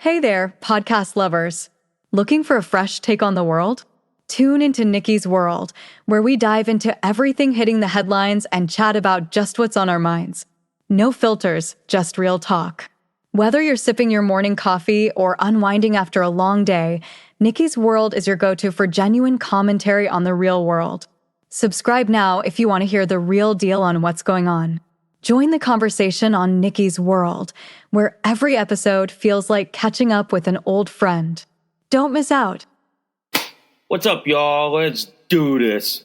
Hey there, podcast lovers. Looking for a fresh take on the world? Tune into Nikki's World, where we dive into everything hitting the headlines and chat about just what's on our minds. No filters, just real talk. Whether you're sipping your morning coffee or unwinding after a long day, Nikki's World is your go-to for genuine commentary on the real world. Subscribe now if you want to hear the real deal on what's going on. Join the conversation on Nikki's World, where every episode feels like catching up with an old friend. Don't miss out. What's up, y'all? Let's do this.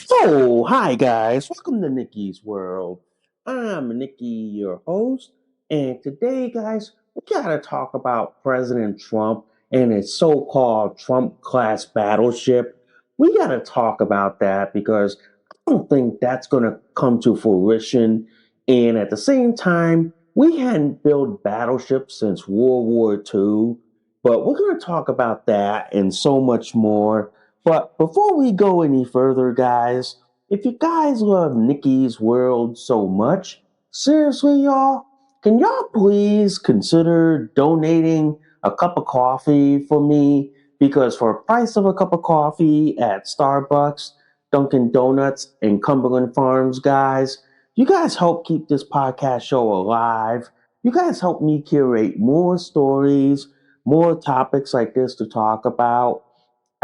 So, hi guys, welcome to Nikki's World. I'm Nikki, your host, and today, guys, we gotta talk about President Trump and his so-called Trump-class battleship. We gotta talk about that because I don't think that's gonna come to fruition. And at the same time, we hadn't built battleships since World War II, but we're gonna talk about that and so much more. But before we go any further, guys, if you guys love Nikki's World so much, seriously, y'all, can y'all please consider donating a cup of coffee for me? Because for a price of a cup of coffee at Starbucks, Dunkin' Donuts, and Cumberland Farms, guys, you guys help keep this podcast show alive. You guys help me curate more stories, more topics like this to talk about.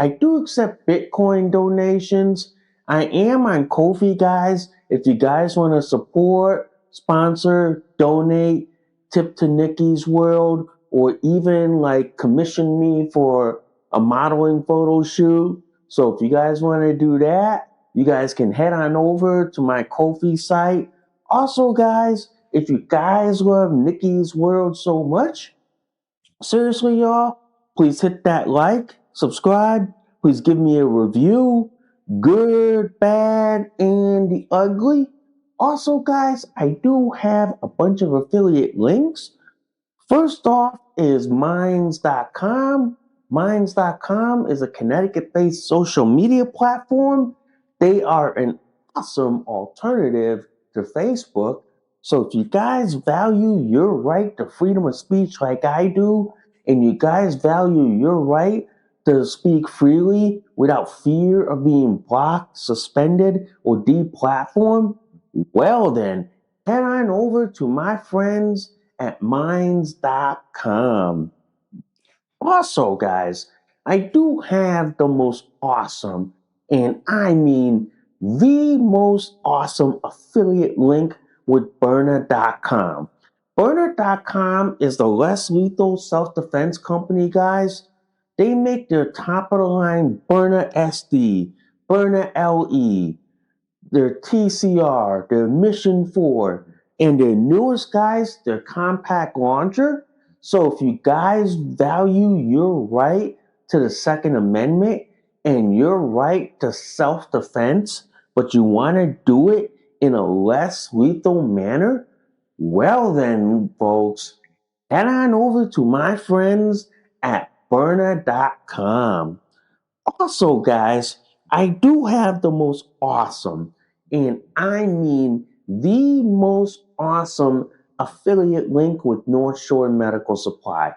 I do accept Bitcoin donations. I am on Ko-fi, guys. If you guys want to support, sponsor, donate, tip to Nikki's World, or even like commission me for a modeling photo shoot. So if you guys want to do that, you guys can head on over to my Ko-fi site. Also, guys, if you guys love Nikki's World so much, seriously, y'all, please hit that like, subscribe, please give me a review, good, bad, and the ugly. Also, guys, I do have a bunch of affiliate links. First off is Minds.com. Minds.com is a Connecticut-based social media platform. They are an awesome alternative to Facebook. So if you guys value your right to freedom of speech like I do, and you guys value your right to speak freely without fear of being blocked, suspended, or deplatformed, well then, head on over to my friends at minds.com. Also, guys, I do have the most awesome, and I mean the most awesome affiliate link with Byrna.com. Byrna.com is the less lethal self-defense company, guys. They make their top of the line Byrna SD, Byrna LE, their TCR, their Mission 4, and their newest, guys, their compact launcher. So if you guys value your right to the Second Amendment and your right to self-defense, but you want to do it in a less lethal manner, well then, folks, head on over to my friends at Byrna.com. Also, guys, I do have the most awesome, and I mean the most awesome affiliate link with North Shore Medical Supply.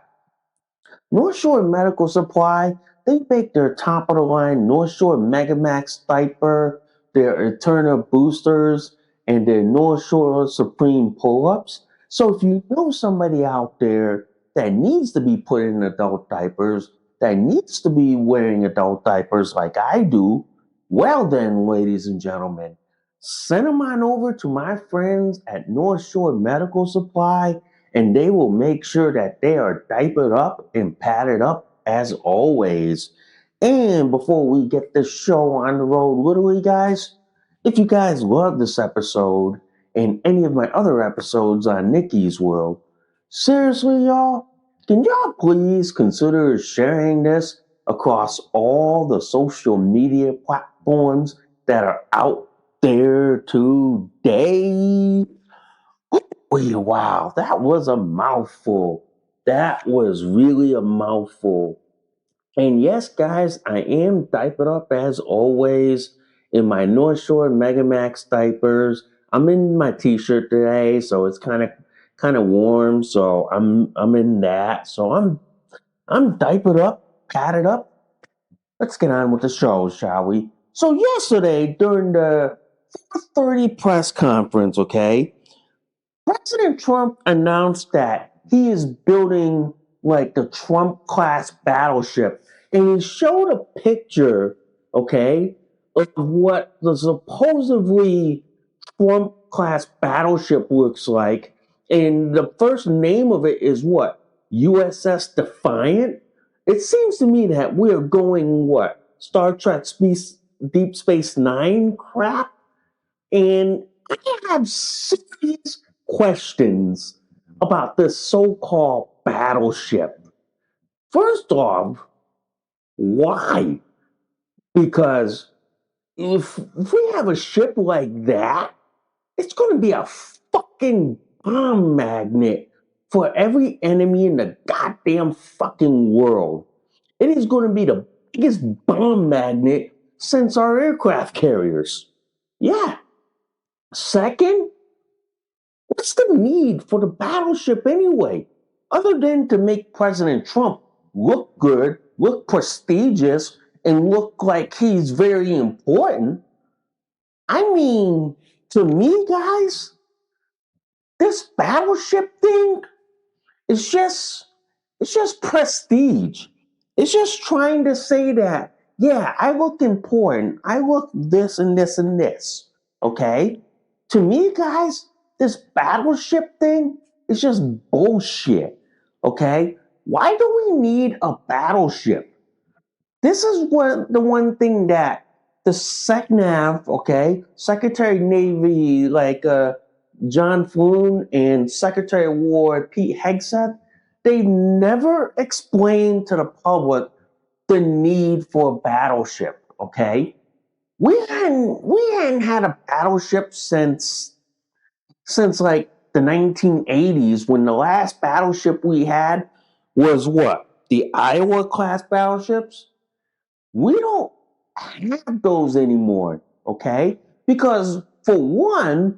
North Shore Medical Supply, they make their top of the line North Shore Megamax diaper, their Eterna boosters, and their North Shore Supreme pull ups. So if you know somebody out there that needs to be put in adult diapers, that needs to be wearing adult diapers like I do, well then, ladies and gentlemen, send them on over to my friends at North Shore Medical Supply and they will make sure that they are diapered up and padded up as always. And before we get this show on the road, literally, guys, if you guys love this episode and any of my other episodes on Nikki's World, seriously, y'all, can y'all please consider sharing this across all the social media platforms that are out there today? Wow, that was a mouthful. That was really a mouthful. And yes, guys, I am diapered up as always in my North Shore Megamax diapers. I'm in my t-shirt today, so it's kind of warm, so I'm in that. So I'm diapered up, padded up. Let's get on with the show, shall we? So yesterday during the 4:30 press conference, okay? President Trump announced that he is building like the Trump class battleship. And he showed a picture, okay, of what the supposedly Trump class battleship looks like. And the first name of it is what? USS Defiant? It seems to me that we're going what? Star Trek Deep Space Nine crap? And I have serious questions about this so called battleship. First off, why? Because if we have a ship like that, it's going to be a fucking bomb magnet for every enemy in the goddamn fucking world. It is going to be the biggest bomb magnet since our aircraft carriers. Yeah. Second, what's the need for the battleship anyway? Other than to make President Trump look good, look prestigious, and look like he's very important. I mean, to me, guys, this battleship thing is just prestige. It's just trying to say that, yeah, I look important. I look this and this and this. Okay? To me, guys, this battleship thing is just bullshit. Okay? Why do we need a battleship? This is the one thing that the SecNav, okay, Secretary of Navy John Flynn and Secretary of War Pete Hegseth, they never explained to the public the need for a battleship. Okay, we hadn't had a battleship since like the 1980s when the last battleship we had was what, the Iowa class battleships. We don't have those anymore, okay? Because for one,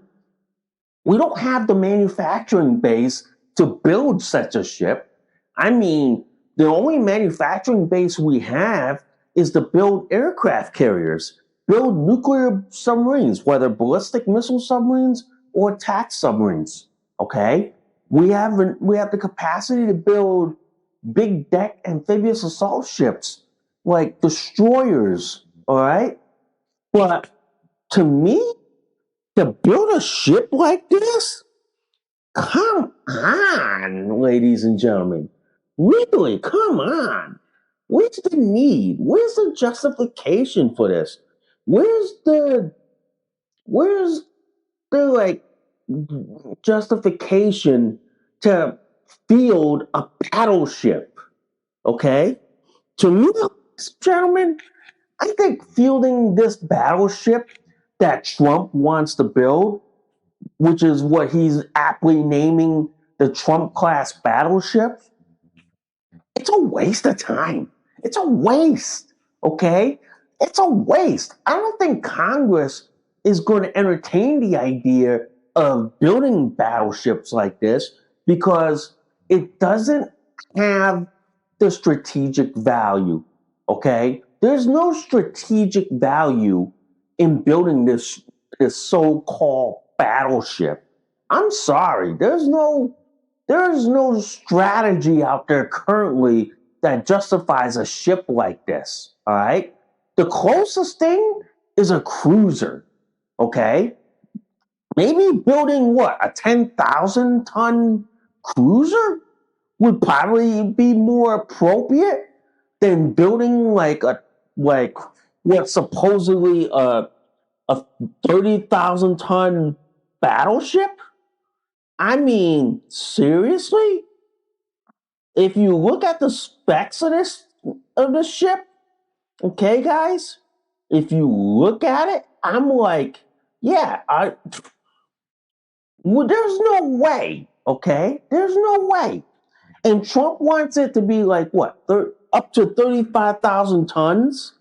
we don't have the manufacturing base to build such a ship. I mean, the only manufacturing base we have is to build aircraft carriers, build nuclear submarines, whether ballistic missile submarines or attack submarines. Okay? We have the capacity to build big deck amphibious assault ships like destroyers, all right? But to me, to build a ship like this, come on, ladies and gentlemen. Really, come on. Where's the need? Where's the justification for this? Where's the like justification to field a battleship? Okay? To me, gentlemen, I think fielding this battleship that Trump wants to build, which is what he's aptly naming the Trump class battleship, it's a waste of time. It's a waste, okay? It's a waste. I don't think Congress is going to entertain the idea of building battleships like this because it doesn't have the strategic value, okay? There's no strategic value in building this so-called battleship. I'm sorry, there's no strategy out there currently that justifies a ship like this. All right. The closest thing is a cruiser. Okay. Maybe building what? A 10,000 ton cruiser would probably be more appropriate than building like what supposedly a 30,000 ton battleship. I mean, seriously? If you look at the specs of this ship, okay, guys, if you look at it, I'm like, yeah, there's no way, okay, there's no way. And Trump wants it to be like what, up to 35,000 tons?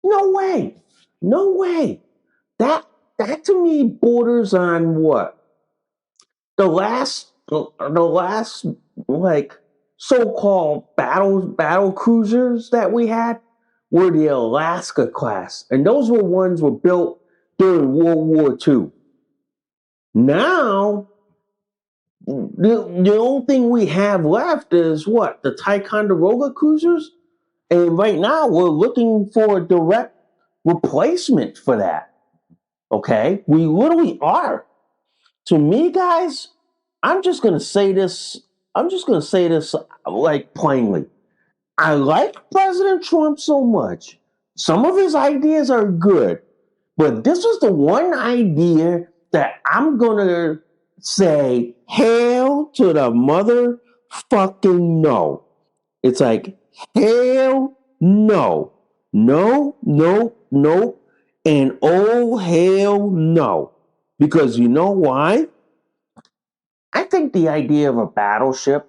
No way, no way. That to me borders on what the last like so-called battle cruisers that we had were the Alaska class, and those were ones were built during World War II. Now, the only thing we have left is what, the Ticonderoga cruisers, and right now we're looking for a direct replacement for that. Okay, we literally are. To me, guys, I'm just gonna say this. I'm just gonna say this like plainly. I like President Trump so much. Some of his ideas are good, but this was the one idea that I'm gonna say hell to the motherfucking no. It's like hell no, no, no, no, and oh hell no. Because you know why? I think the idea of a battleship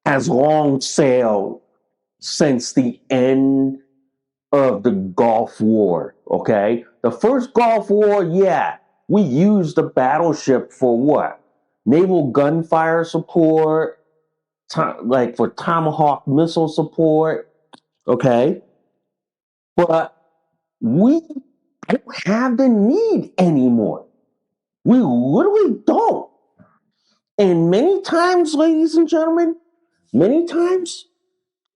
has long sailed since the end of the Gulf War, okay? The first Gulf War, yeah, we used the battleship for what? Naval gunfire support, like for Tomahawk missile support, okay? But we don't have the need anymore. We literally don't. And many times, ladies and gentlemen, many times,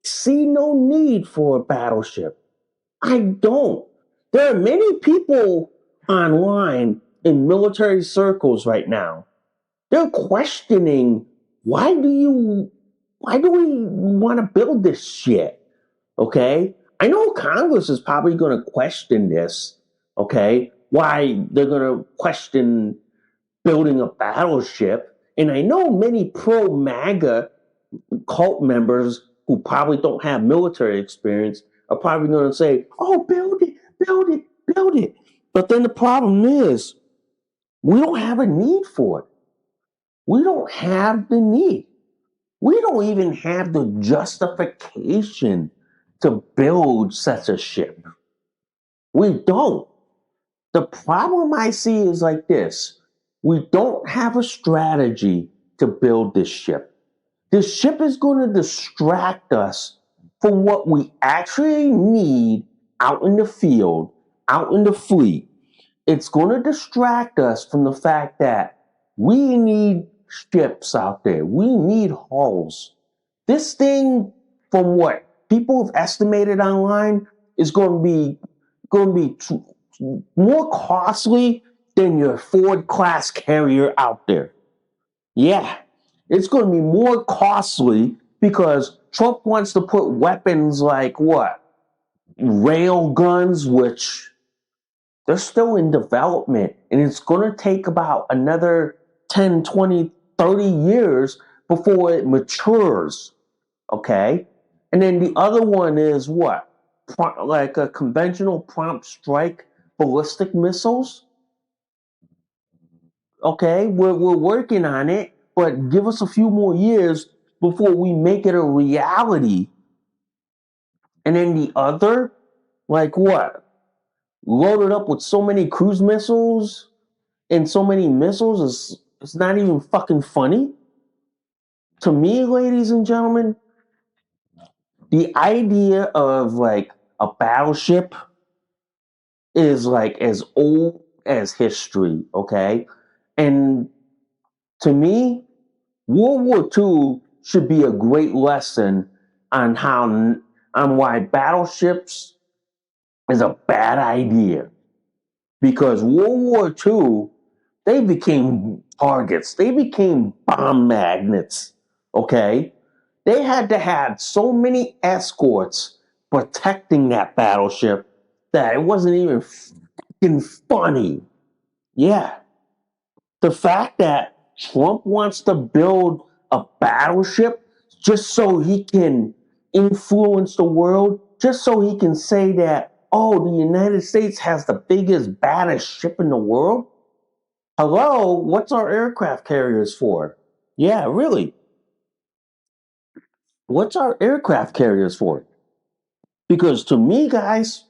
see no need for a battleship. I don't. There are many people online in military circles right now. They're questioning why do we want to build this shit? Okay? I know Congress is probably going to question this. Okay? Why they're going to question building a battleship. And I know many pro MAGA cult members who probably don't have military experience are probably going to say, oh, build it, build it, build it. But then the problem is, we don't have a need for it. We don't have the need. We don't even have the justification to build such a ship. We don't. The problem I see is like this. We don't have a strategy to build this ship. This ship is going to distract us from what we actually need out in the field, out in the fleet. It's going to distract us from the fact that we need ships out there. We need hulls. This thing, from what people have estimated online, is going to be more costly than your Ford class carrier out there. Yeah, it's going to be more costly because Trump wants to put weapons like what? Rail guns, which they're still in development. And it's going to take about another 10, 20, 30 years before it matures. Okay? And then the other one is what? Like a conventional prompt strike ballistic missiles. Okay, we're working on it. but give us a few more years before we make it a reality. And then the other, like what? Loaded up with so many cruise missiles and so many missiles is it's not even fucking funny. To me, ladies and gentlemen, the idea of like a battleship is like as old as history, okay? And to me, World War II should be a great lesson on how on why battleships is a bad idea. Because World War II, they became targets. They became bomb magnets. Okay? They had to have so many escorts protecting that battleship that it wasn't even fucking funny. Yeah. The fact that Trump wants to build a battleship just so he can influence the world, just so he can say that, oh, the United States has the biggest, baddest ship in the world. Hello, what's our aircraft carriers for? Yeah, really. What's our aircraft carriers for? Because to me, guys,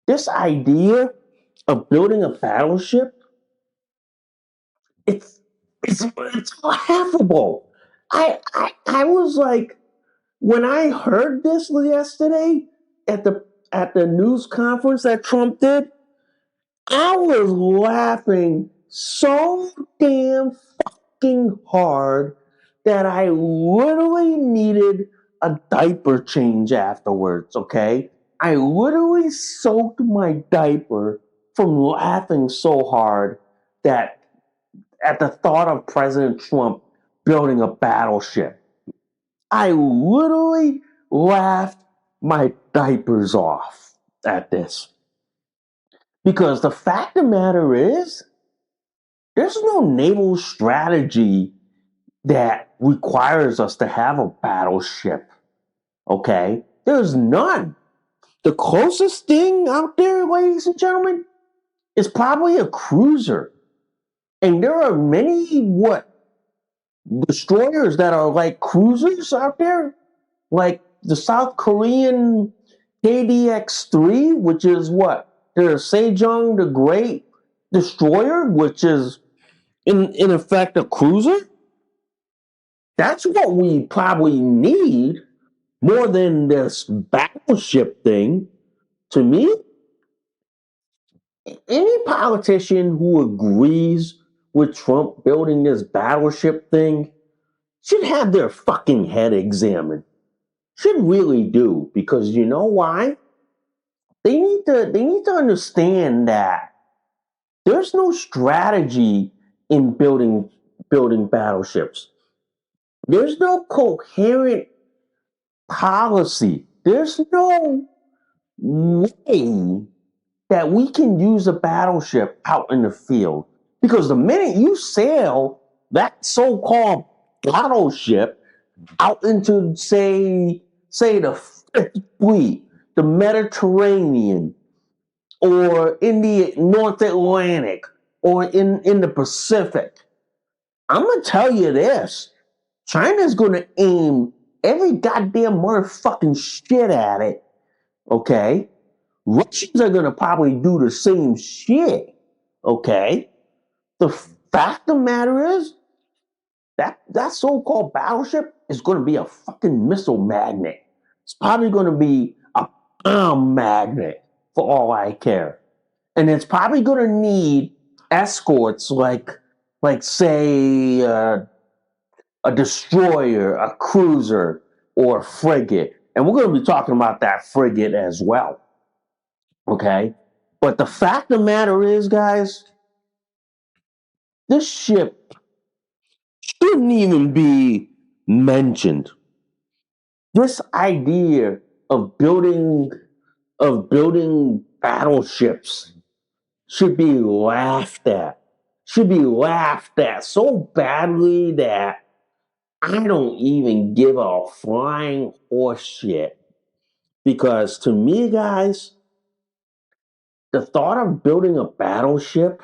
this idea of building a battleship, it's it's laughable. I was like, when I heard this yesterday at the news conference that Trump did, I was laughing so damn fucking hard that I literally needed a diaper change afterwards, okay? I literally soaked my diaper from laughing so hard that at the thought of President Trump building a battleship. I literally laughed my diapers off at this. Because the fact of the matter is, there's no naval strategy that requires us to have a battleship. Okay? There's none. The closest thing out there, ladies and gentlemen, is probably a cruiser. And there are many, destroyers that are like cruisers out there, like the South Korean KDX-3, which is what? The Sejong the Great destroyer, which is in effect a cruiser. That's what we probably need more than this battleship thing. To me, any politician who agrees with Trump building this battleship thing should have their fucking head examined. Should really do, because you know why? They need to understand that there's no strategy in building battleships. There's no coherent policy. There's no way that we can use a battleship out in the field. Because the minute you sail that so-called battleship out into say the Fifth Fleet, the Mediterranean, or in the North Atlantic, or in the Pacific, I'm gonna tell you this. China's gonna aim every goddamn motherfucking shit at it. Okay? Russians are gonna probably do the same shit. Okay? The fact of the matter is that so-called battleship is gonna be a fucking missile magnet. It's probably gonna be a bomb magnet for all I care. And it's probably gonna need escorts like say a destroyer, a cruiser, or a frigate. And we're going to be talking about that frigate as well. Okay? But the fact of the matter is, guys, this ship shouldn't even be mentioned. This idea of building battleships should be laughed at. Should be laughed at so badly that I don't even give a flying horse shit. Because to me, guys, the thought of building a battleship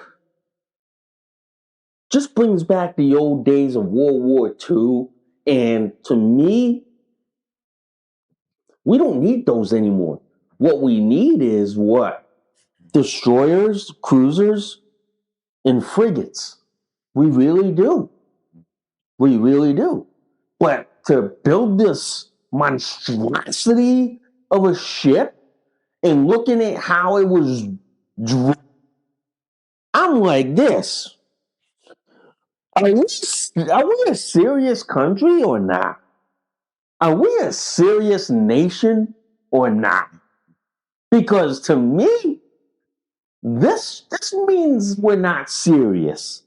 just brings back the old days of World War II. And to me, we don't need those anymore. What we need is what? Destroyers, cruisers, and frigates. We really do. We really do. But to build this monstrosity of a ship and looking at how it was, I'm like this. Are we a serious country or not? Are we a serious nation or not? Because to me, this means we're not serious.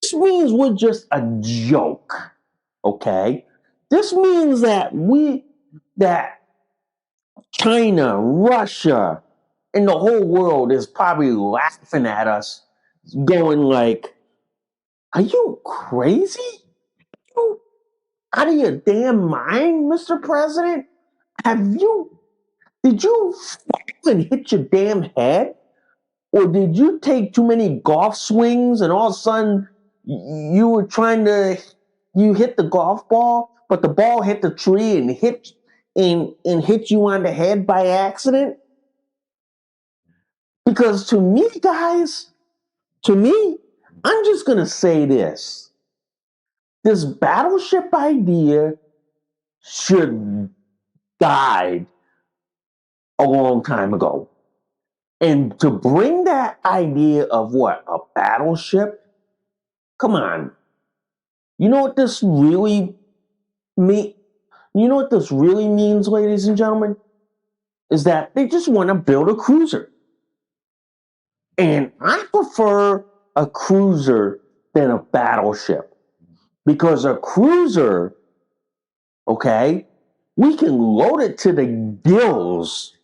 This means we're just a joke. Okay? This means that China, Russia, and the whole world is probably laughing at us, going like, "Are you crazy? You out of your damn mind, Mr. President? Did you fall and hit your damn head? Or did you take too many golf swings and all of a sudden you hit the golf ball, but the ball hit the tree and hit you on the head by accident?" Because to me, guys, I'm just gonna say this. This battleship idea should died a long time ago. And to bring that idea of what? A battleship? Come on. You know what this really mean? You know what this really means, ladies and gentlemen? Is that they just want to build a cruiser. And I prefer a cruiser than a battleship. Because a cruiser, okay, we can load it to the gills,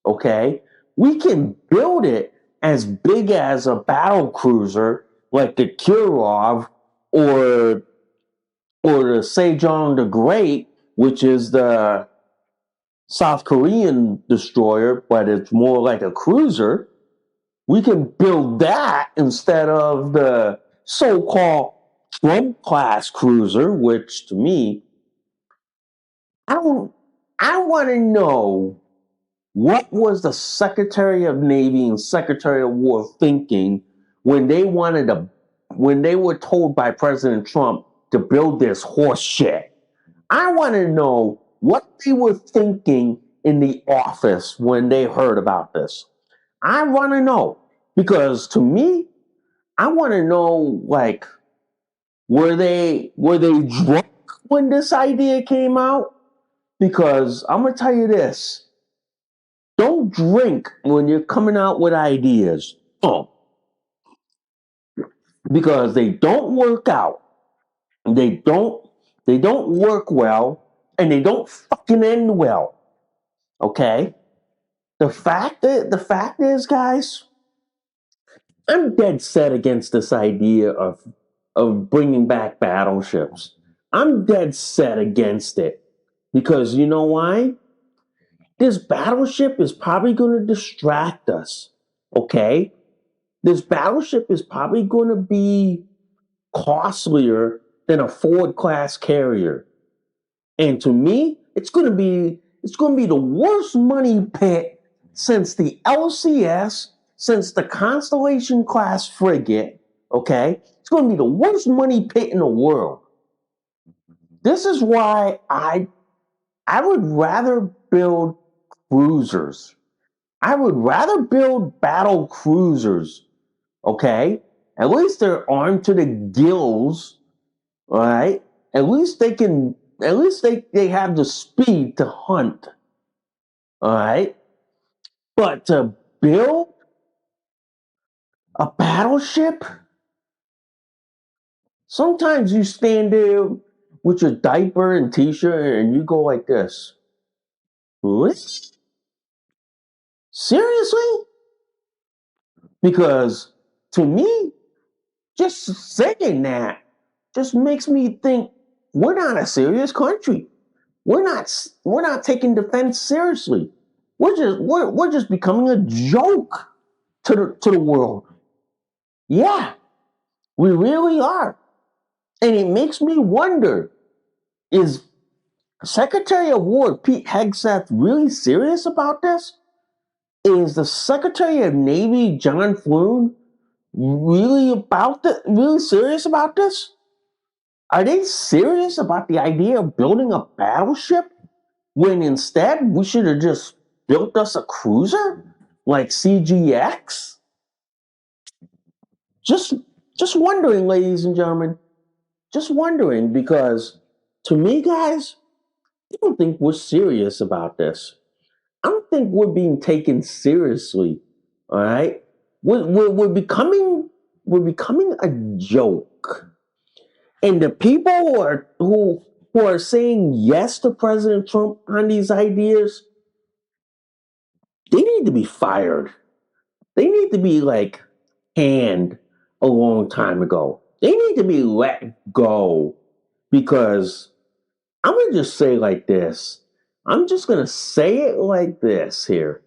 okay? We can build it as big as a battle cruiser like the Kirov or the Sejong the Great, which is the South Korean destroyer, but it's more like a cruiser. We can build that instead of the so-called Trump class cruiser, which to me, I want to know what was the Secretary of Navy and Secretary of War thinking when they were told by President Trump to build this horse shit. I want to know what they were thinking in the office when they heard about this. I want to know because to me, I want to know like were they drunk when this idea came out? Because I'm gonna tell you this: don't drink when you're coming out with ideas. Oh, because they don't work out. They don't they don't work well and they don't fucking end well. Okay? The fact is, guys, I'm dead set against this idea of bringing back battleships. I'm dead set against it because you know why? This battleship is probably going to distract us. Okay? This battleship is probably going to be costlier than a Ford class carrier. And to me, it's going to be the worst money pit since the LCS, since the Constellation class frigate, okay? It's going to be the worst money pit in the world. This is why I would rather build cruisers. I would rather build battle cruisers, okay? At least they're armed to the gills, all right? At least they have the speed to hunt, all right? But to build a battleship, sometimes you stand there with your diaper and t-shirt and you go like this. Really? Seriously? Because to me, just saying that just makes me think we're not a serious country. We're not taking defense seriously. We're just becoming a joke to the world. Yeah. We really are. And it makes me wonder, is Secretary of War Pete Hegseth really serious about this? Is the Secretary of Navy John Flynn really serious about this? Are they serious about the idea of building a battleship when instead we should have just built us a cruiser like CGX? Just just wondering, ladies and gentlemen. Just wondering because to me, guys, I don't think we're serious about this. I don't think we're being taken seriously. All right, we're becoming a joke, and the people who are saying yes to President Trump on these ideas, they need to be fired. They need to be like canned a long time ago. They need to be let go because I'm gonna just say like this. I'm just gonna say it like this here.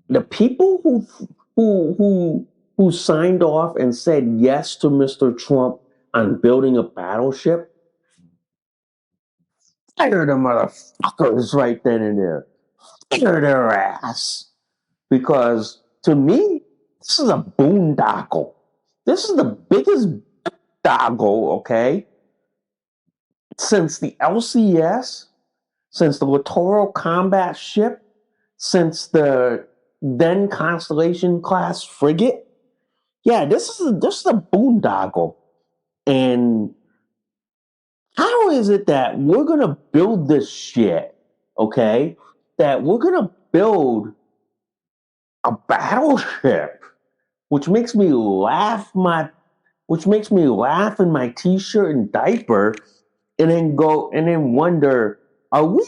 The people who signed off and said yes to Mr. Trump on building a battleship, fire the motherfuckers right then and there. Fire their ass. Because to me, this is a boondoggle. This is the biggest doggle, okay, since the LCS, since the Littoral Combat Ship, since the then Constellation class frigate. Yeah, this is a boondoggle. And how is it that we're gonna build this shit, okay? That we're gonna build a battleship, which makes me laugh in my t-shirt and diaper, and then wonder, are we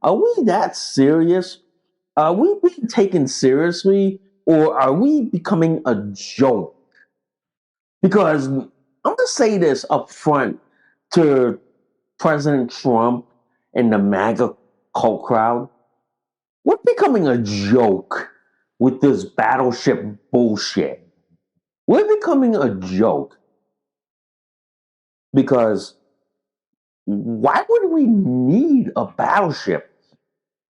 are we that serious? Are we being taken seriously, or are we becoming a joke? Because I'm gonna say this up front to President Trump and the MAGA cult crowd. We're becoming a joke with this battleship bullshit. We're becoming a joke because why would we need a battleship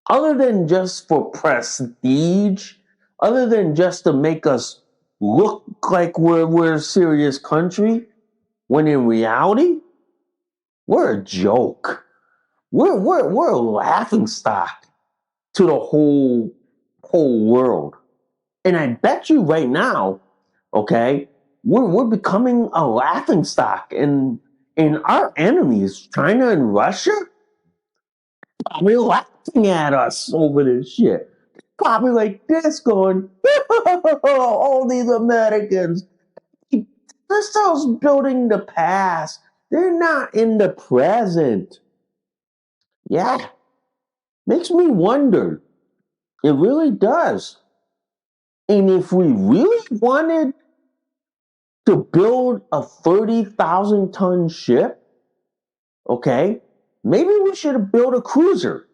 other than just for prestige, other than just to make us look like we're a serious country, when in reality, we're a joke. We're a laughing stock to the whole world. And I bet you right now, okay, we're becoming a laughing stock. And our enemies, China and Russia, probably laughing at us over this shit. Probably like this going, all these Americans, they're still building the past. They're not in the present. Yeah, makes me wonder. It really does. And if we really wanted to build a 30,000 ton ship, okay, maybe we should have built a cruiser.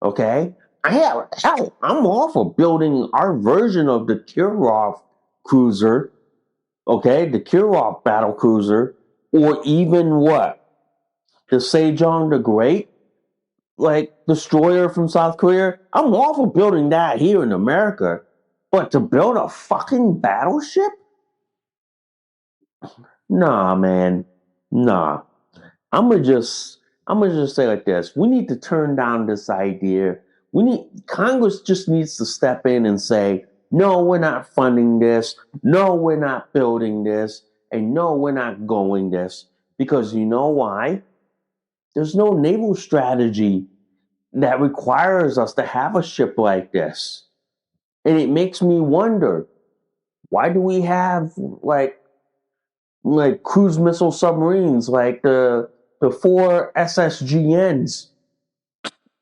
Okay? I'm all for building our version of the Kirov cruiser, okay, the Kirov battle cruiser, or even what? The Sejong the Great, like destroyer from South Korea. I'm all for building that here in America. But to build a fucking battleship? Nah, man. Nah. I'm gonna just say like this. We need to turn down this idea. Congress just needs to step in and say, no, we're not funding this. No, we're not building this. And no, we're not going this. Because you know why? There's no naval strategy that requires us to have a ship like this. And it makes me wonder, why do we have like cruise missile submarines like the four SSGNs?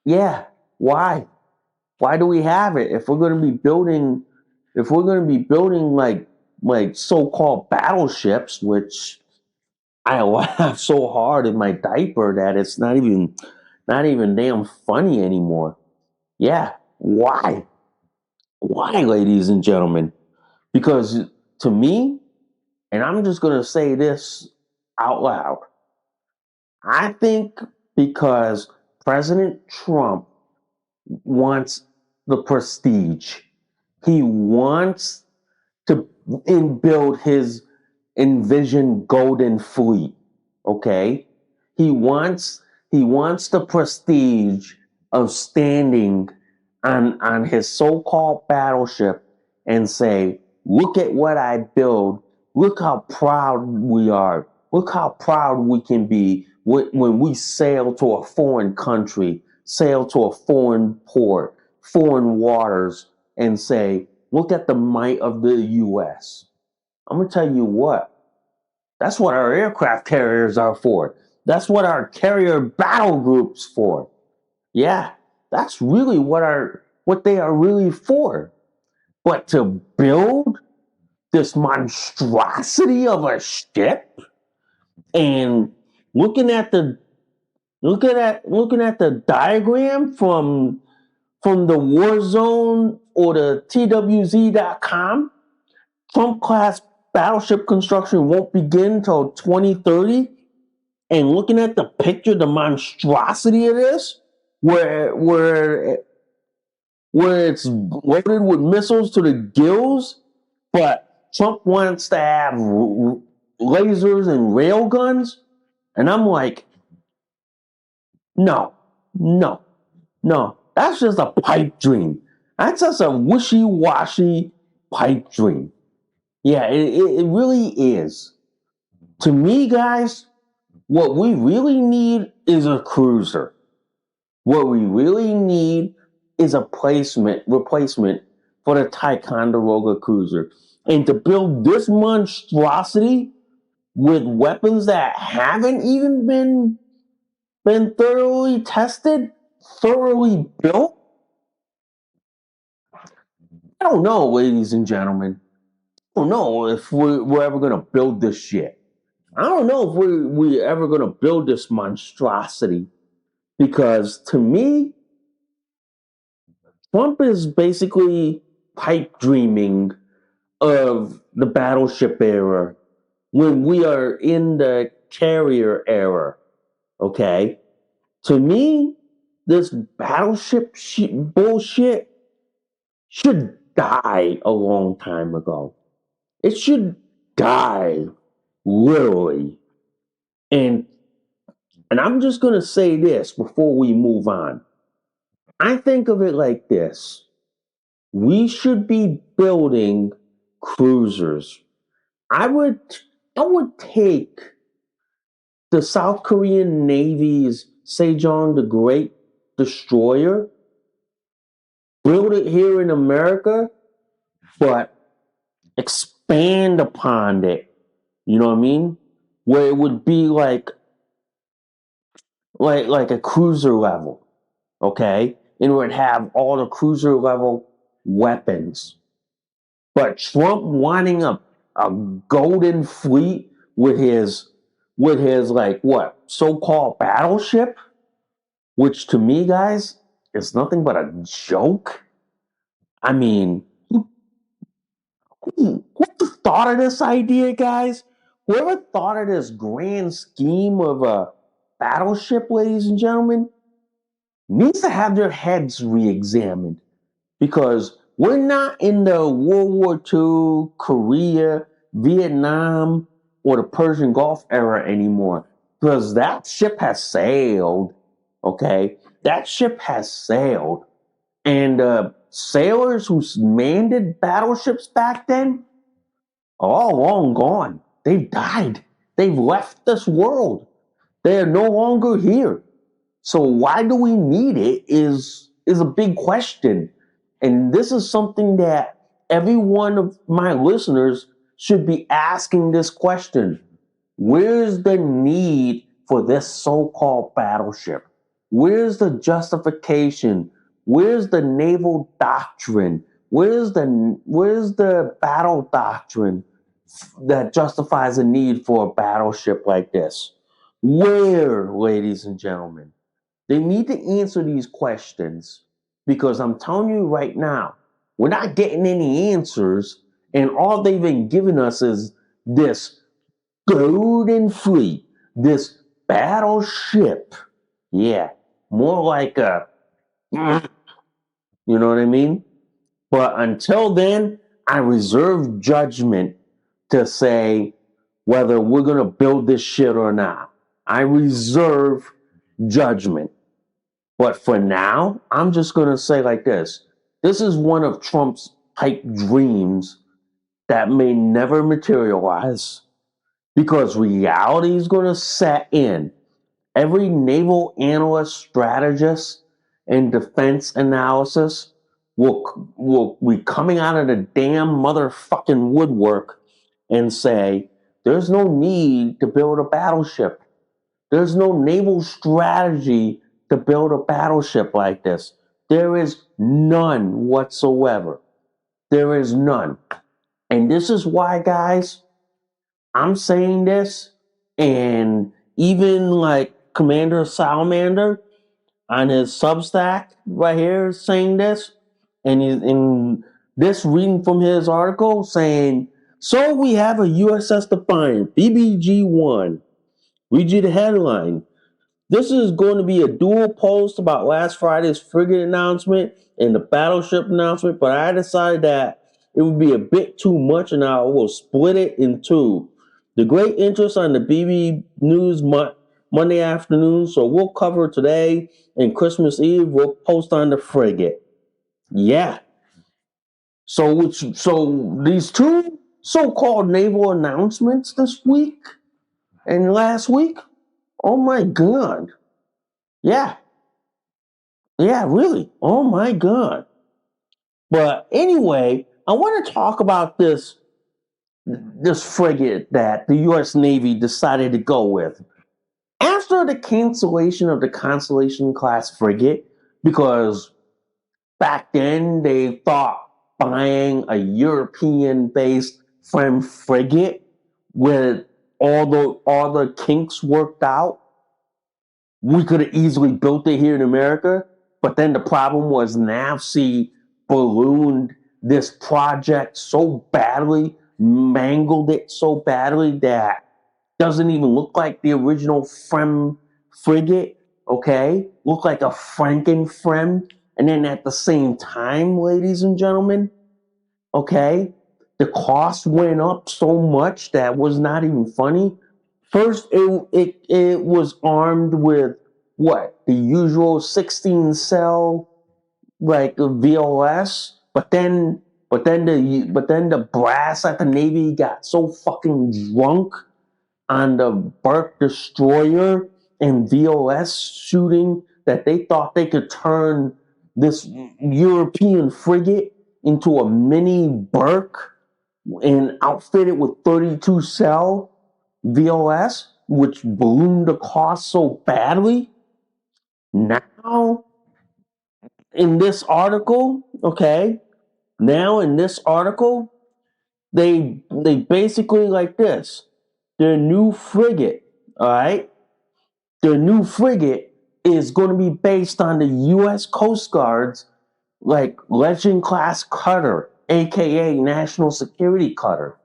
Yeah, why? Why do we have it if we're going to be building like so-called battleships, which I laugh so hard in my diaper that it's not even damn funny anymore. Yeah, why? Why, ladies and gentlemen? Because to me, and I'm just going to say this out loud, I think because President Trump wants the prestige, he wants to build his envisioned golden fleet. Okay, he wants the prestige of standing on his so-called battleship and say, "Look at what I build. Look how proud we are. Look how proud we can be when we sail to a foreign country, sail to a foreign port, foreign waters, and say, look at the might of the U.S." I'm going to tell you what, that's what our aircraft carriers are for. That's what our carrier battle groups for. Yeah, that's really what they are really for. But to build this monstrosity of a ship and looking at the diagram from the war zone or the TWZ.com, Trump class battleship construction won't begin till 2030. And looking at the picture, the monstrosity of this, where it's loaded with missiles to the gills, but Trump wants to have lasers and rail guns, and I'm like, no, no, no, that's just a pipe dream. That's just a wishy-washy pipe dream. Yeah, it really is. To me, guys, what we really need is a cruiser. What we really need is a replacement for the Ticonderoga cruiser. And to build this monstrosity with weapons that haven't even been thoroughly tested, thoroughly built, I don't know, ladies and gentlemen. I don't know if we're ever going to build this shit. I don't know if we're ever going to build this monstrosity. Because to me, Trump is basically pipe dreaming of the battleship era when we are in the carrier era. Okay? To me, this battleship bullshit should die a long time ago. It should die, literally. And I'm just going to say this before we move on. I think of it like this. We should be building cruisers. I would take the South Korean Navy's Sejong the Great destroyer, build it here in America, but expand upon it. You know what I mean? Where it would be like a cruiser level, okay? And it would have all the cruiser level weapons. But Trump wanting a golden fleet with his like what so-called battleship, which to me, guys, is nothing but a joke. I mean, who thought of this idea, guys? Whoever thought of this grand scheme of a battleship, ladies and gentlemen, needs to have their heads re-examined. Because we're not in the World War II, Korea, Vietnam, or the Persian Gulf era anymore. Because that ship has sailed. Okay? That ship has sailed. And sailors who manned battleships back then are all long gone. They've died. They've left this world. They are no longer here. So why do we need it is a big question. And this is something that every one of my listeners should be asking this question. Where's the need for this so-called battleship? Where's the justification? Where's the naval doctrine? Where's the battle doctrine that justifies the need for a battleship like this? Where, ladies and gentlemen? They need to answer these questions because I'm telling you right now, we're not getting any answers And all they've been giving us is this golden fleet, this battleship. Yeah, more like a, you know what I mean? But until then, I reserve judgment to say whether we're going to build this shit or not. I reserve judgment. But for now, I'm just going to say like this. This is one of Trump's pipe dreams that may never materialize because reality is going to set in. Every naval analyst, strategist, and defense analysis will be coming out of the damn motherfucking woodwork and say, there's no need to build a battleship. There's no naval strategy to build a battleship like this. There is none whatsoever. There is none. And this is why, guys, I'm saying this, and even like Commander Salamander on his Substack right here is saying this, and he's in this reading from his article saying, so we have a USS Defiant, BBG-1. Read you the headline. This is going to be a dual post about last Friday's frigate announcement and the battleship announcement, but I decided that it would be a bit too much and I will split it in two. The great interest on the BB News Monday afternoon, so we'll cover today, and Christmas Eve we'll post on the frigate. Yeah. So these two so-called naval announcements this week and last week, oh my God. Yeah. Yeah, really. Oh my God. But anyway, I want to talk about this frigate that the US Navy decided to go with. After the cancellation of the Constellation class frigate, because back then they thought buying a European based frigate with all the kinks worked out, we could have easily built it here in America. But then the problem was NAVSEA ballooned this project so badly, mangled it so badly that doesn't even look like the original frigate, okay? Look like a Franken-Frem. And then at the same time, ladies and gentlemen, okay, the cost went up so much that was not even funny. First, it was armed with what? The usual 16 cell like VOS, but then the brass at the Navy got so fucking drunk on the Burke destroyer and VOS shooting that they thought they could turn this European frigate into a mini Burke and outfit it with 32 cell VOS, which ballooned the cost so badly. Now, in this article, okay, they basically like this. Their new frigate, all right, their new frigate is going to be based on the U.S. Coast Guard's like Legend class cutter, aka National Security Cutter,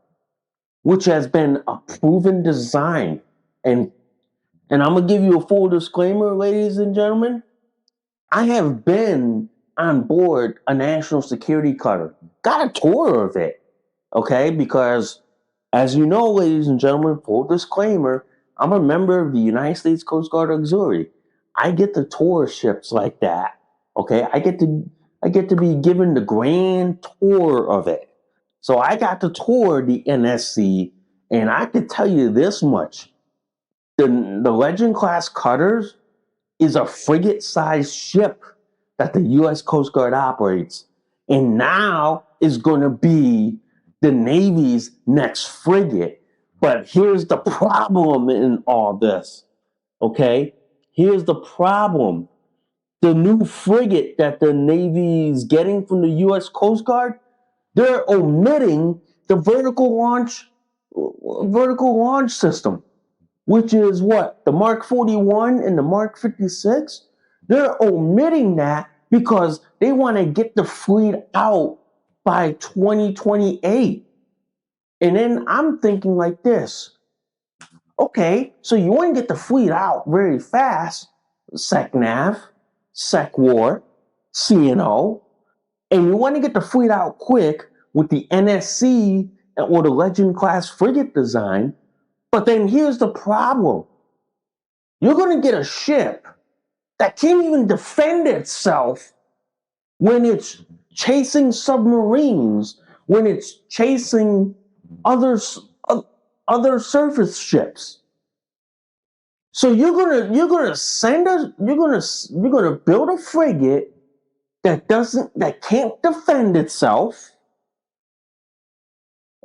which has been a proven design. And I'm gonna give you a full disclaimer, ladies and gentlemen. I have been on board a national security cutter, got a tour of it, okay? Because, as you know, ladies and gentlemen, full disclaimer, I'm a member of the United States Coast Guard Auxiliary. I get to tour ships like that, okay? I get to be given the grand tour of it. So I got to tour the NSC, and I can tell you this much: the Legend class cutters is a frigate-sized ship that the U.S. Coast Guard operates, and now is going to be the Navy's next frigate. But here's the problem in all this, okay? Here's the problem. The new frigate that the Navy's getting from the U.S. Coast Guard, they're omitting the vertical launch system, which is what? The Mark 41 and the Mark 56? They're omitting that because they want to get the fleet out by 2028. And then I'm thinking like this. Okay, so you want to get the fleet out very fast, SecNav, SecWar, CNO, and you want to get the fleet out quick with the NSC or the Legend class frigate design. But then here's the problem. You're going to get a ship that can't even defend itself when it's chasing submarines, when it's chasing other other surface ships. So you're gonna send us you're gonna build a frigate that can't defend itself.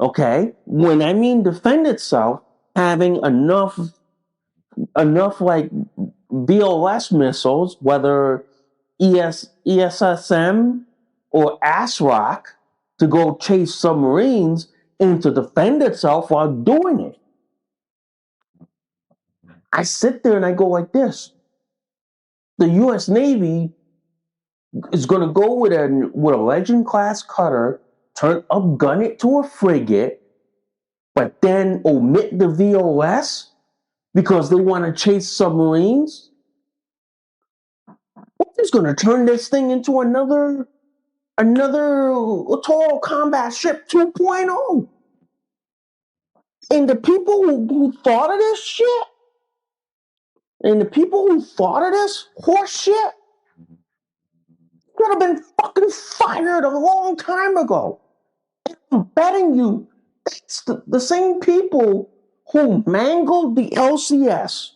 Okay, when I mean defend itself, having enough like BOS missiles, whether ESSM or ASROC, to go chase submarines and to defend itself while doing it. I sit there and I go like this. The US Navy is going to go with a Legend class cutter, upgun it to a frigate, but then omit the VOS because they want to chase submarines. It's going to turn this thing into another total combat ship 2.0. And the people who thought of this shit, and the people who thought of this horse shit, could have been fucking fired a long time ago. I'm betting you it's the same people who mangled the LCS,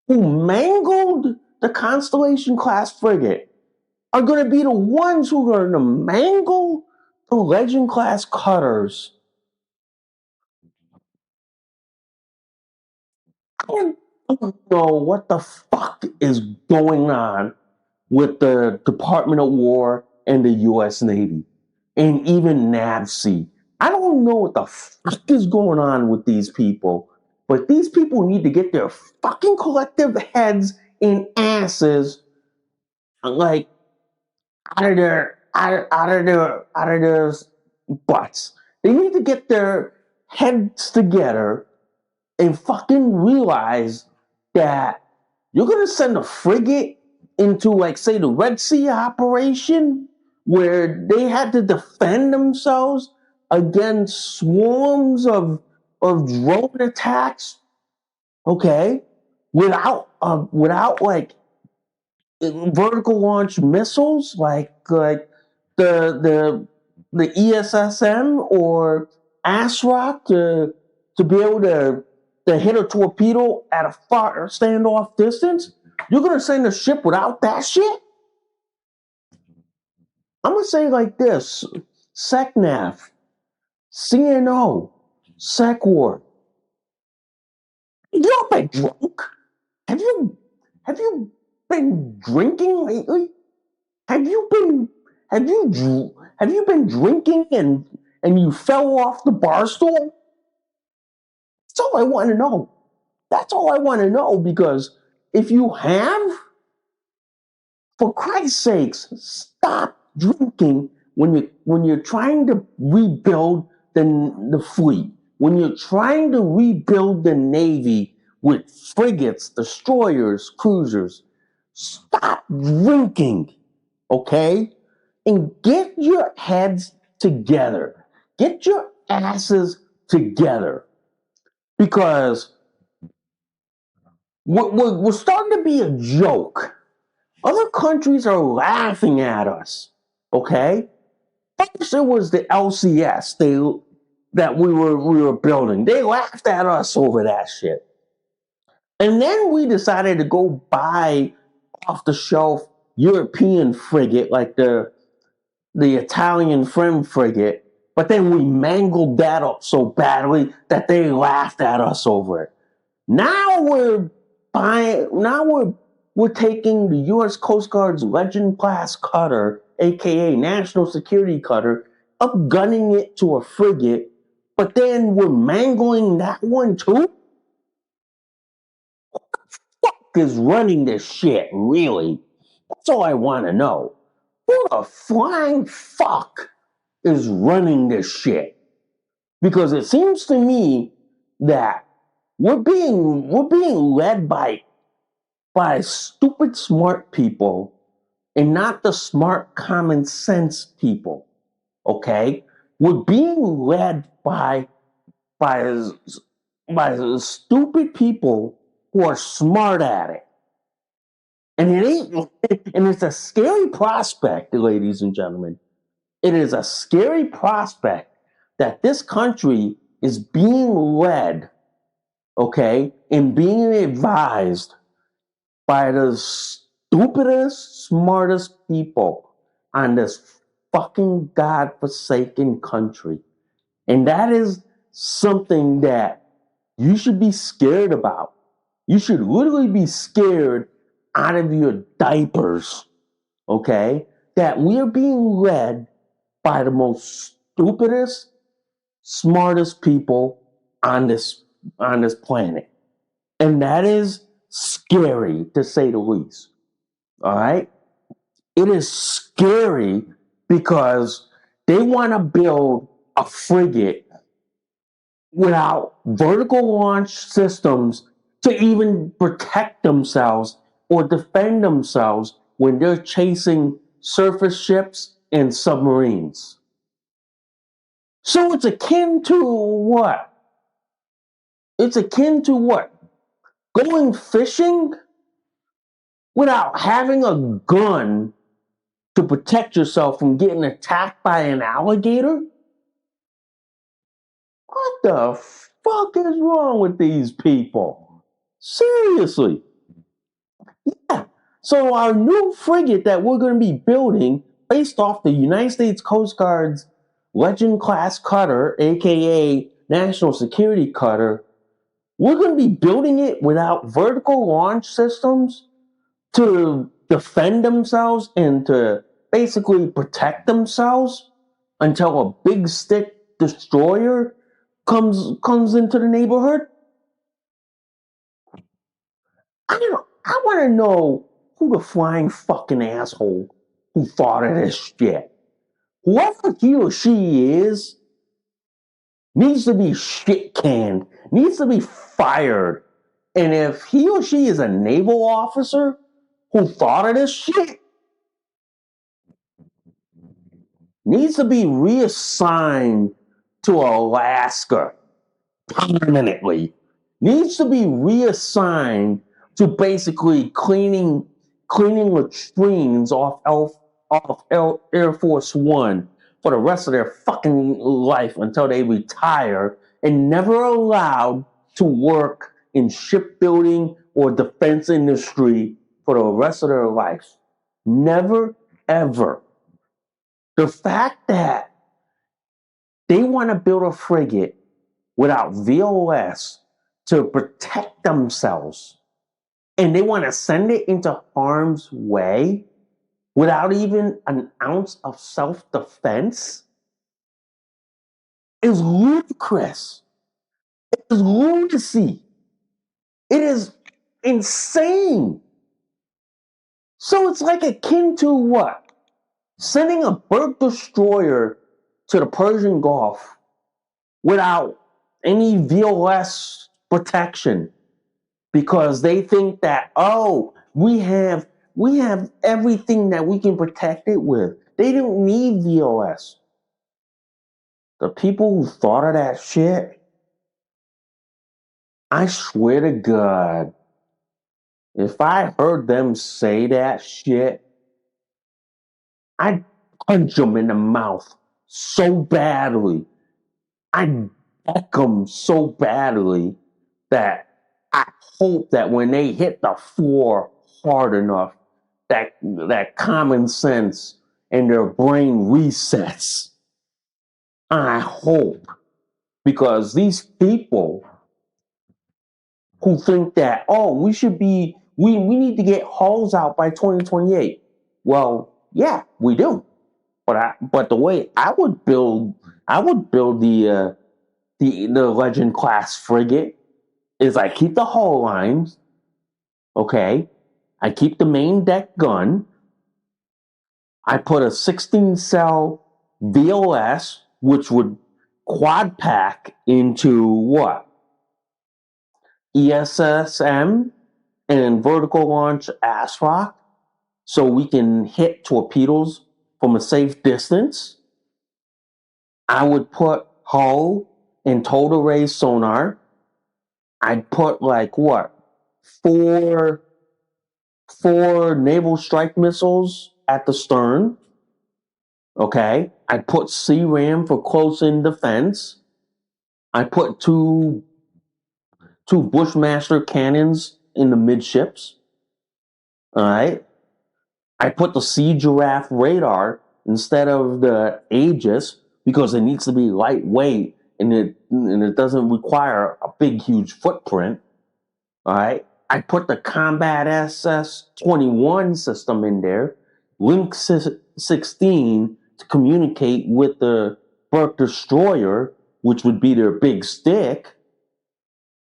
who mangled the Constellation class frigate, are going to be the ones who are going to mangle the Legend class cutters. I don't know what the fuck is going on with the Department of War and the US Navy and even NAVSEA. I don't know what the fuck is going on with these people, but these people need to get their fucking collective heads and asses like out of their butts. They need to get their heads together and fucking realize that you're gonna send a frigate into, like, say, the Red Sea operation where they had to defend themselves against swarms of drone attacks, okay, without like vertical launch missiles like the ESSM or ASROC to be able to hit a torpedo at a far standoff distance. You're gonna send a ship without that shit? I'm gonna say like this: SecNav, CNO, SecWar. You all been drunk? Have you been drinking lately? Have you been have you been drinking and you fell off the bar stool? That's all I want to know. That's all I want to know, because if you have, for Christ's sakes, stop drinking when you're trying to rebuild the fleet. When you're trying to rebuild the Navy with frigates, destroyers, cruisers. Stop drinking, okay? And get your heads together. Get your asses together. Because we're starting to be a joke. Other countries are laughing at us, okay? First it was the LCS that we were building. They laughed at us over that shit. And then we decided to go buy off the shelf European frigate like the Italian friend frigate, but then we mangled that up so badly that they laughed at us over it. Now we're taking the U.S. Coast Guard's Legend class cutter, aka National Security Cutter, upgunning it to a frigate, but then we're mangling that one too? Who the fuck is running this shit, really? That's all I want to know. Who the flying fuck is running this shit? because it seems to me that we're being led by stupid smart people and not the smart common sense people. Okay, we're being led by by stupid people who are smart at it. And it ain't, and it's a scary prospect, ladies and gentlemen. It is a scary prospect that this country is being led, okay, and being advised by the stupidest, smartest people on this fucking godforsaken country. And that is something that you should be scared about. You should literally be scared out of your diapers, okay? That we are being led by the most stupidest, smartest people on this planet. And that is scary to say the least. All right? It is scary because they want to build a frigate without vertical launch systems to even protect themselves or defend themselves when they're chasing surface ships and submarines. So it's akin to what? It's akin to what? Going fishing without having a gun to protect yourself from getting attacked by an alligator? What the fuck is wrong with these people? Seriously. Yeah. So our new frigate that we're going to be building, based off the United States Coast Guard's Legend class cutter, aka National Security Cutter, we're going to be building it without vertical launch systems to defend themselves and to basically protect themselves until a big stick destroyer comes into the neighborhood. I want to know who the flying fucking asshole who thought of this shit. Whoever he or she is needs to be shit canned, needs to be fired. And if he or she is a naval officer who thought of this shit, needs to be reassigned to Alaska permanently. Needs to be reassigned to basically cleaning latrines off Air Force One for the rest of their fucking life until they retire, and never allowed to work in shipbuilding or defense industry for the rest of their life. Never, ever. The fact that they want to build a frigate without VOS to protect themselves, and they want to send it into harm's way without even an ounce of self-defense is ludicrous. It is lunacy. It is insane. So it's like akin to what? Sending a bird destroyer to the Persian Gulf without any VOS protection because they think that, oh, we have everything that we can protect it with. They don't need VOS. The people who thought of that shit, I swear to God, if I heard them say that shit, I'd punch them in the mouth so badly. I'd deck them so badly that I hope that when they hit the floor hard enough, that common sense and their brain resets. I hope. Because these people who think that, oh, we need to get hulls out by 2028. Well, yeah, we do. But the way I would build the Legend class frigate is I keep the hull lines, okay? I keep the main deck gun. I put a 16 cell VOS, which would quad pack into what? ESSM and vertical launch ASROC so we can hit torpedoes from a safe distance. I would put hull and total ray sonar. I'd put like what? Four naval strike missiles at the stern. Okay. I'd put CRAM for close in defense. I put two Bushmaster cannons in the midships. All right. I put the Sea Giraffe radar instead of the Aegis because it needs to be lightweight and it doesn't require a big, huge footprint. All right. I put the Combat SS-21 system in there, Link 16 to communicate with the Burke Destroyer, which would be their big stick.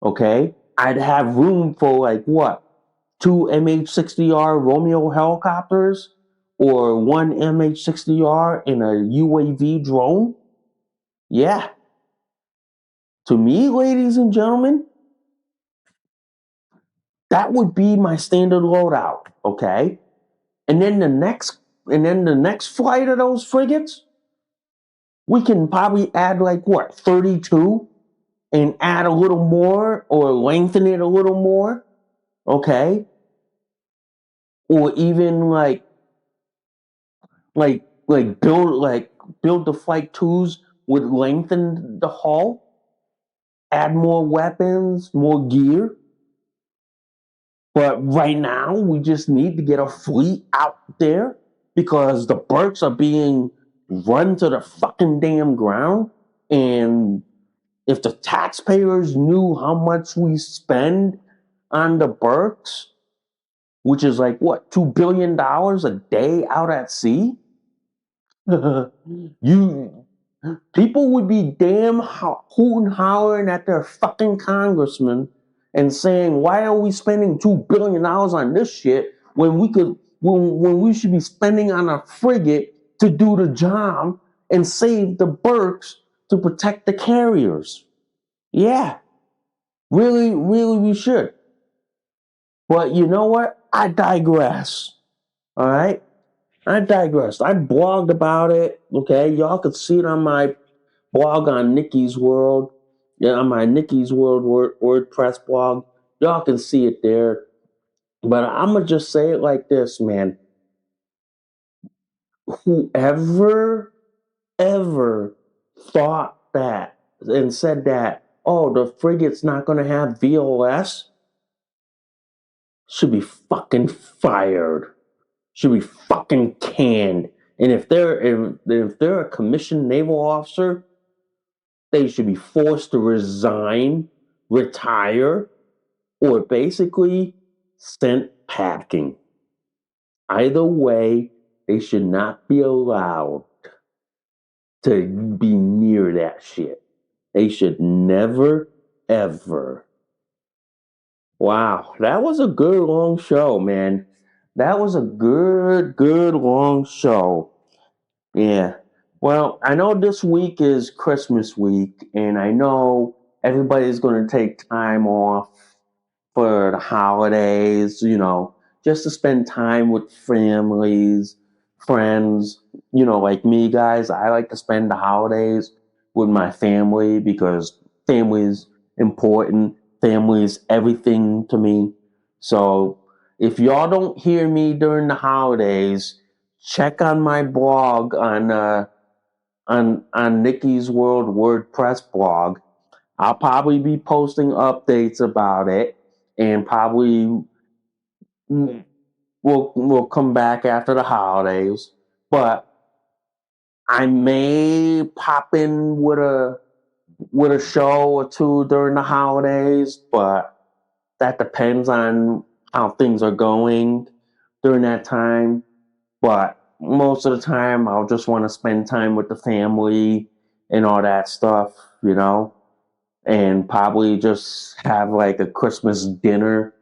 Okay. I'd have room for like what? 2 MH-60R Romeo helicopters or 1 MH-60R in a UAV drone? Yeah. To me, ladies and gentlemen, that would be my standard loadout, okay? And then the next flight of those frigates, we can probably add like what, 32 and add a little more or lengthen it a little more, okay? Or even build the flight twos would lengthen the hull, add more weapons, more gear. But right now, we just need to get a fleet out there because the Burks are being run to the fucking damn ground. And if the taxpayers knew how much we spend on the Burks, which is like what, $2 billion a day out at sea, you people would be damn hooting hollering at their fucking congressman and saying, why are we spending $2 billion on this shit when we should be spending on a frigate to do the job and save the Burks to protect the carriers? Yeah, really, really we should. But you know what? I digress. All right? I digress. I blogged about it. Okay, y'all could see it on my blog on Nikki's World. Yeah, on my Nikki's World WordPress blog. Y'all can see it there. But I'm gonna just say it like this, man. Whoever ever thought that and said that, oh, the frigate's not gonna have VOS, should be fucking fired. Should be fucking canned. And if they're a commissioned naval officer, they should be forced to resign, retire, or basically sent packing. Either way, they should not be allowed to be near that shit. They should never, ever. Wow, that was a good long show, man. That was a good long show. Yeah. Well, I know this week is Christmas week, and I know everybody's going to take time off for the holidays, just to spend time with families, friends. Like me, guys, I like to spend the holidays with my family because family is important. Family is everything to me. So if y'all don't hear me during the holidays, check on my blog on Nikki's World WordPress blog. I'll probably be posting updates about it, and probably we'll come back after the holidays. But I may pop in with a show or two during the holidays, but that depends on how things are going during that time. But most of the time, I'll just want to spend time with the family and all that stuff, and probably just have like a Christmas dinner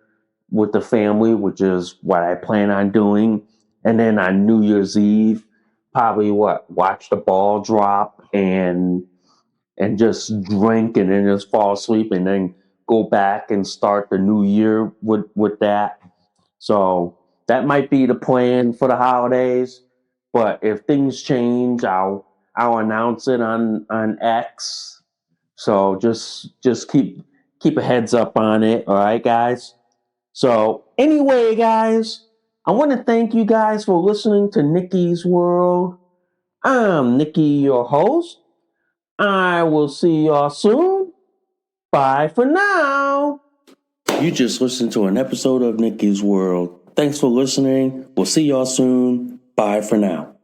with the family, which is what I plan on doing. And then on New Year's Eve, probably watch the ball drop and and just drink and then just fall asleep and then go back and start the new year with that. So that might be the plan for the holidays. But if things change, I'll announce it on X. So just keep a heads up on it. All right, guys. So anyway, guys, I want to thank you guys for listening to Nikki's World. I'm Nikki, your host. I will see y'all soon. Bye for now. You just listened to an episode of Nikki's World. Thanks for listening. We'll see y'all soon. Bye for now.